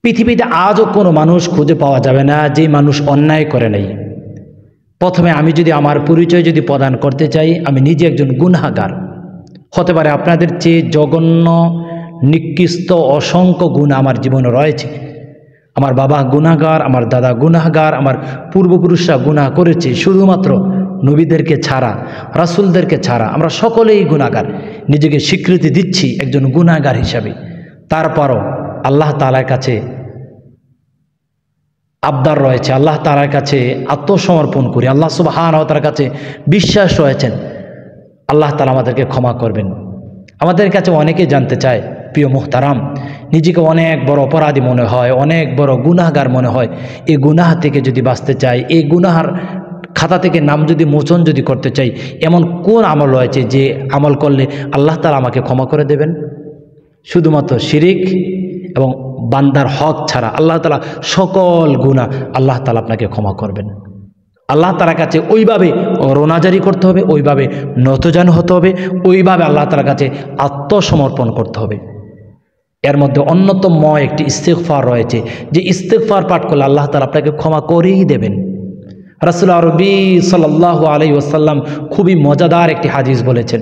পৃথিবীতে আজও কোনো মানুষ খুঁজে পাওয়া যাবে না যে মানুষ অন্যায় করে নাই। প্রথমে আমি যদি আমার পরিচয় যদি প্রদান করতে চাই, আমি নিজে একজন গুনাহগার। হতে পারে আপনাদের চেয়ে জঘন্য নিকৃষ্ট অসংখ্য গুনাহ আমার জীবনে রয়েছে। আমার বাবা গুনাহগার, আমার দাদা গুনাহগার, আমার পূর্বপুরুষরা গুনাহ করেছে, শুধুমাত্র নবীদেরকে ছাড়া, রাসূলদেরকে ছাড়া আমরা সকলেই গুনাহগার। নিজেকে স্বীকৃতি দিচ্ছি একজন গুনাহগার হিসাবে। তারপরও আল্লাহ তাআলার কাছে আবদার রয়েছে, আল্লাহ তাআলার কাছে আত্মসমর্পণ করি, আল্লাহ সুবহানাহু ওয়া তাআলার কাছে বিশ্বাস রয়েছেন আল্লাহ তাআলা আমাদেরকে ক্ষমা করবেন। আমাদের কাছে অনেকে জানতে চায়, প্রিয় মুহতারাম, নিজেকে অনেক বড় অপরাধী মনে হয়, অনেক বড় গুনাহগার মনে হয়। এই গুনাহ থেকে যদি বাঁচতে চাই, এই গুনাহার খাতা থেকে নাম যদি মোচন যদি করতে চাই, এমন কোন আমল রয়েছে যে আমল করলে আল্লাহ তাআলা আমাকে ক্ষমা করে দেবেন? শুধুমাত্র শিরিক এবং বান্দার হক ছাড়া আল্লাহ তাআলা সকল গুনাহ আল্লাহ তাআলা আপনাকে ক্ষমা করবেন। আল্লাহ তাআলার কাছে ওইভাবে রোনাজারি করতে হবে, ওইভাবে নতজানু হতে হবে, ওইভাবে আল্লাহ তাআলার কাছে আত্মসমর্পণ করতে হবে। এর মধ্যে অন্যতম একটি ইস্তিগফার রয়েছে, যে ইস্তিগফার পাঠ করলে আল্লাহ তাআলা আপনাকে ক্ষমা করেই দেবেন। রাসূল আরবি সাল্লাল্লাহু আলাইহি ওয়াসাল্লাম খুবই মজাদার একটি হাদিস বলেছেন,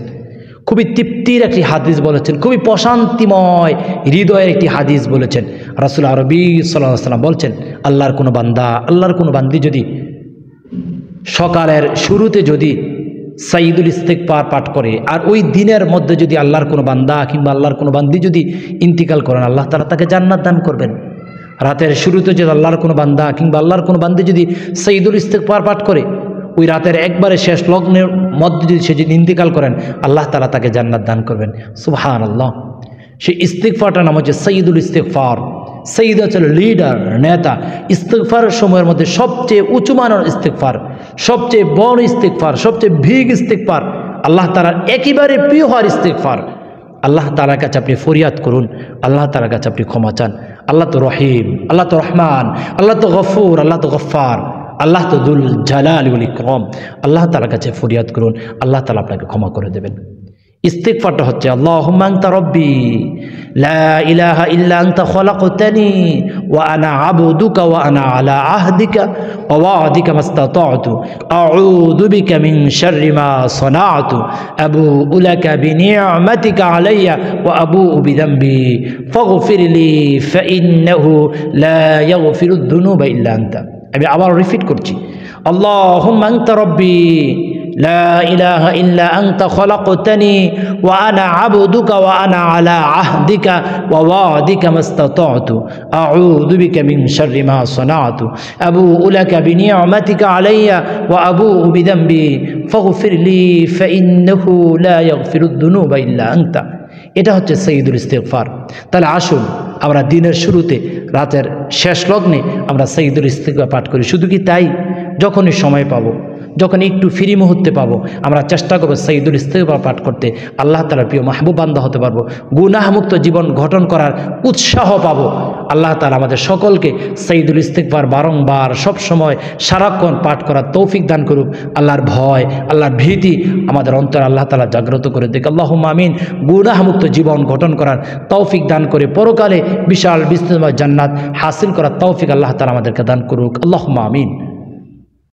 খুবই তৃপ্তির একটি হাদিস বলেছেন, খুবই প্রশান্তিময় হৃদয়ের একটি হাদিস বলেছেন। রাসূল আরবি সাল্লাল্লাহু আলাইহি ওয়াসাল্লাম বলছেন, আল্লাহর কোনো বান্দা, আল্লাহর কোনো বান্দি যদি সকালের শুরুতে যদি সাইয়্যিদুল ইস্তিগফার পাঠ করে, আর ওই দিনের মধ্যে যদি আল্লাহর কোনো বান্দা কিংবা আল্লাহর কোনো বান্দি যদি ইন্তিকাল করেন, আল্লাহ তাআলা তাকে জান্নাত দান করবেন। রাতের শুরুতে যদি আল্লাহর কোনো বান্দা কিংবা আল্লাহর কোনো বান্দি যদি সাইয়্যিদুল ইস্তিগফার পাঠ করে, ওই রাতের একবারে শেষ লগ্নের মধ্যে যদি সে যদি ইন্তিকাল করেন, আল্লাহ তাআলা তাকে জান্নাত দান করবেন। সুবহানাল্লাহ। সেই ইস্তিগফারটার নাম হচ্ছে সাইয়্যিদুল ইস্তিগফার। সাইয়্যিদ হচ্ছে লিডার, নেতা। ইস্তিগফারের সময়ের মধ্যে সবচেয়ে উঁচু মানের ইস্তিগফার, সবচেয়ে বড় ইস্তিগফার, সবচেয়ে বিগ ইস্তিগফার, আল্লাহ তাআলার একেবারে প্রিয় হওয়ার ইস্তিগফার। আল্লাহ তাআলার কাছে আপনি ফরিয়াদ করুন, আল্লাহ তাআলার কাছে আপনি ক্ষমা চান। আল্লাহ তো রহিম, আল্লাহ তো রহমান, আল্লাহ তো গফুর, আল্লাহ তো গফফার, আল্লাহ তো যুল জালালি ওয়াল ইকরাম। আল্লাহ তাআলার কাছে ফরিয়াদ করুন, আল্লাহ তাআলা আপনাকে ক্ষমা করে দেবেন। ইস্তিগফারটা হচ্ছে, আল্লাহুম্মা আনতা রাব্বি লা ইলাহা ইল্লা আনতা খলাকতানি ওয়া আনা আবদুকা ওয়া আনা আলা আহদিকা ওয়া ওয়া'দিকা মাস্তাতা'তু আউযু বিকা মিন শাররি মা সানা'তু আবু'ু লাকা বিনি'মাতিকা আলাইয়া ওয়া আবু'ু বিযামবি ফাগফিরলি ফাইন্নাহু লা ইয়াগফিরুদ যুনুবা ইল্লা আনতা। আমি আবার রিপিট করছি, আল্লাহুম্মা আনতা রাব্বি লা ইলাহা ইল্লা আনতা খলাকতানি ওয়া আনা আবদুকা ওয়া আনা আলা আহদিকা ওয়া ওয়া'দিকা মাস্তাতা'তু আউযু বিকা মিন শাররি মা সানা'তু আবু'ু লাকা বিনি'মাতিকা আলাইয়া ওয়া আবু'ু বিযামবি ফাগফিরলি ফাইন্নাহু লা ইয়াগফিরুদ যুনুবা ইল্লা আনতা। এটা হচ্ছে সাইয়্যিদুল ইস্তিগফার। তাহলে আসুন আমরা দিনের শুরুতে, রাতের শেষ লগ্নে আমরা সাইয়্যিদুল ইস্তিগফার পাঠ করি। শুধু কি তাই, যখনই সময় পাবো, যখন একটু ফ্রি মুহূর্তে পাবো, আমরা চেষ্টা করবো সাইয়্যিদুল ইস্তিগফার পাঠ করতে। আল্লাহ তাআলার প্রিয় মাহবুব বান্দা হতে পারবো, গুনাহমুক্ত জীবন গঠন করার উৎসাহ পাবো। আল্লাহ তাআলা আমাদের সকলকে সাইয়্যিদুল ইস্তিগফার বারংবার সবসময় সারাক্ষণ পাঠ করার তৌফিক দান করুক। আল্লাহর ভয়, আল্লাহর ভীতি আমাদের অন্তরে আল্লাহ তাআলা জাগ্রত করে দিক। আল্লাহুম্মা আমিন। গুনাহমুক্ত জীবন গঠন করার তৌফিক দান করে পরকালে বিশাল বিস্তৃতময় জান্নাত হাসিল করার তৌফিক আল্লাহ তাআলা আমাদেরকে দান করুক। আল্লাহুম্মা আমিন।